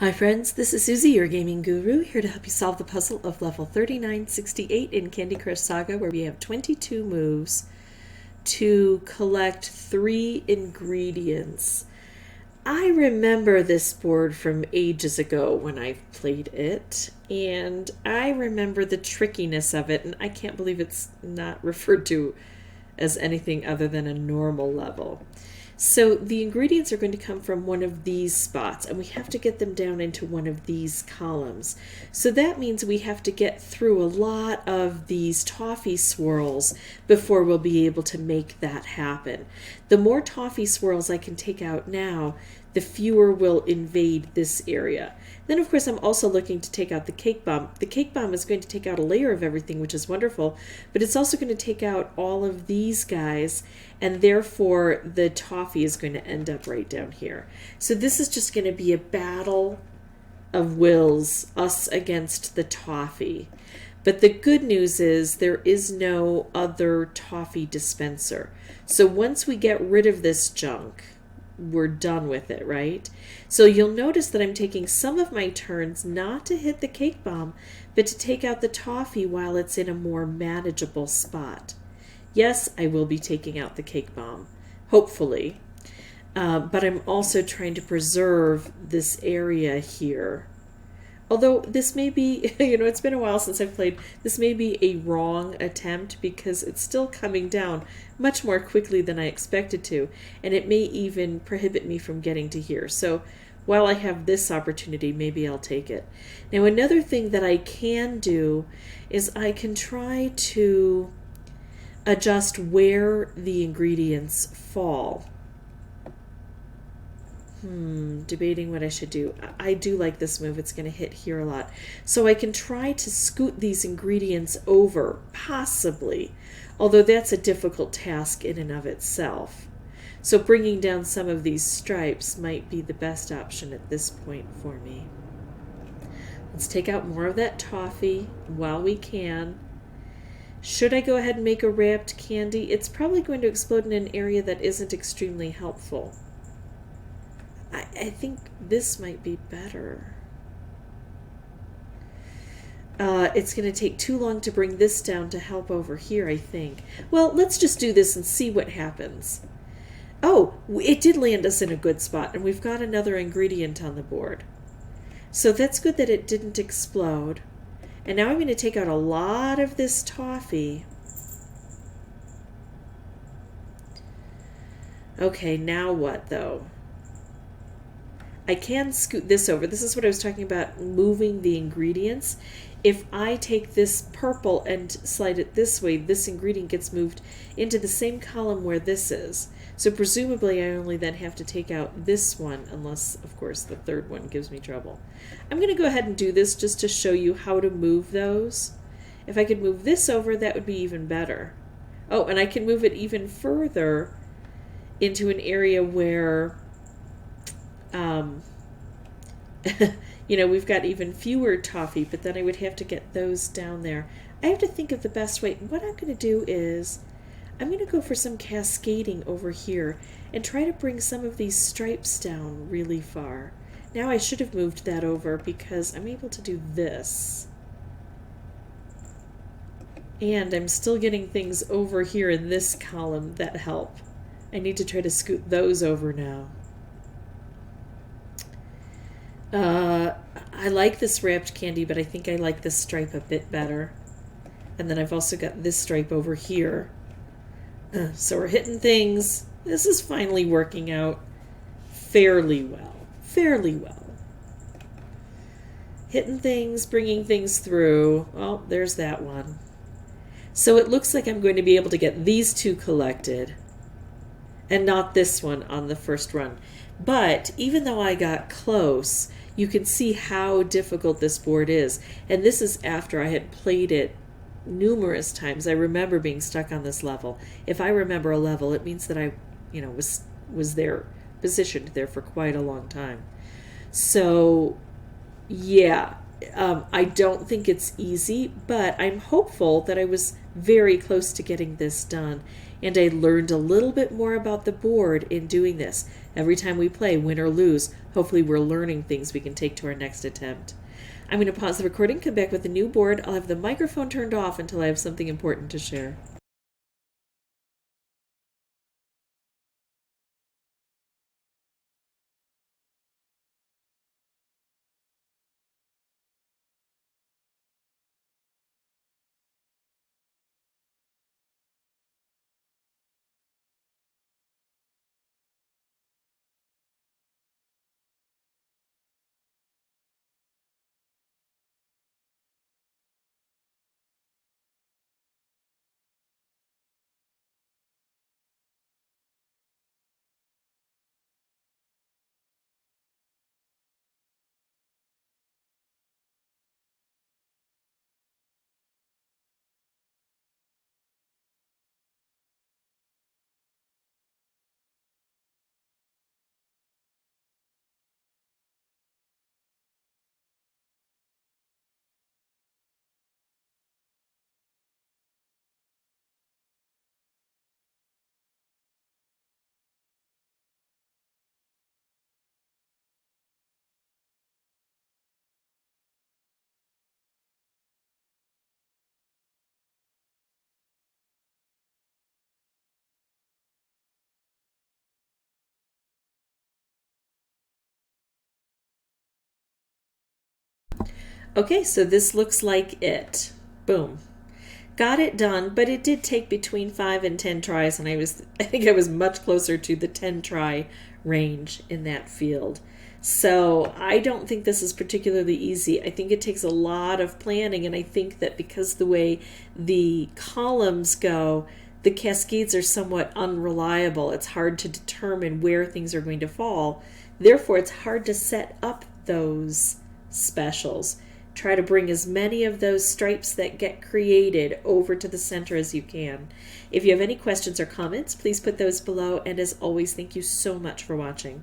Hi friends, this is Suzy, your gaming guru, here to help you solve the puzzle of level 3968 in Candy Crush Saga, where we have 22 moves to collect 3 ingredients. I remember this board from ages ago when I played it, and I remember the trickiness of it, and I can't believe it's not referred to as anything other than a normal level. So the ingredients are going to come from one of these spots, and we have to get them down into one of these columns. So that means we have to get through a lot of these toffee swirls before we'll be able to make that happen. The more toffee swirls I can take out now, the fewer will invade this area. Then, of course, I'm also looking to take out the cake bomb. The cake bomb is going to take out a layer of everything, which is wonderful, but it's also going to take out all of these guys, and therefore the toffee is going to end up right down here. So this is just going to be a battle of wills, us against the toffee. But the good news is there is no other toffee dispenser. So once we get rid of this junk, we're done with it, right? So you'll notice that I'm taking some of my turns not to hit the cake bomb, but to take out the toffee while it's in a more manageable spot. Yes, I will be taking out the cake bomb, hopefully, but I'm also trying to preserve this area here. Although this may be, it's been a while since I've played, this may be a wrong attempt because it's still coming down much more quickly than I expected to, and it may even prohibit me from getting to here. So while I have this opportunity, maybe I'll take it. Now, another thing that I can do is I can try to adjust where the ingredients fall. Debating what I should do. I do like this move. It's going to hit here a lot. So I can try to scoot these ingredients over, possibly, although that's a difficult task in and of itself. So bringing down some of these stripes might be the best option at this point for me. Let's take out more of that toffee while we can. Should I go ahead and make a wrapped candy? It's probably going to explode in an area that isn't extremely helpful. I think this might be better. It's going to take too long to bring this down to help over here, I think. Well, let's just do this and see what happens. Oh, it did land us in a good spot, and we've got another ingredient on the board. So that's good that it didn't explode. And now I'm going to take out a lot of this toffee. Okay, now what, though? I can scoot this over. This is what I was talking about, moving the ingredients. If I take this purple and slide it this way, this ingredient gets moved into the same column where this is. So presumably I only then have to take out this one, unless, of course, the third one gives me trouble. I'm going to go ahead and do this just to show you how to move those. If I could move this over, that would be even better. Oh, and I can move it even further into an area where we've got even fewer toffee, but then I would have to get those down there. I have to think of the best way. What I'm going to do is I'm going to go for some cascading over here and try to bring some of these stripes down really far. Now I should have moved that over because I'm able to do this. And I'm still getting things over here in this column that help. I need to try to scoot those over now. I like this wrapped candy, but I think I like this stripe a bit better. And then I've also got this stripe over here. So we're hitting things. This is finally working out fairly well. Fairly well. Hitting things, bringing things through. Oh, there's that one. So it looks like I'm going to be able to get these two collected and not this one on the first run. But even though I got close, you can see how difficult this board is. And this is after I had played it numerous times. I remember being stuck on this level. If I remember a level, it means that I, was there, positioned there for quite a long time. So, yeah, I don't think it's easy, but I'm hopeful that I was very close to getting this done. And I learned a little bit more about the board in doing this. Every time we play, win or lose, hopefully we're learning things we can take to our next attempt. I'm going to pause the recording, come back with a new board. I'll have the microphone turned off until I have something important to share. Okay, so this looks like it. Boom. Got it done, but it did take between 5 and 10 tries, and I think I was much closer to the 10 try range in that field. So I don't think this is particularly easy. I think it takes a lot of planning, and I think that because the way the columns go, the cascades are somewhat unreliable. It's hard to determine where things are going to fall. Therefore, it's hard to set up those specials. Try to bring as many of those stripes that get created over to the center as you can. If you have any questions or comments, please put those below. And as always, thank you so much for watching.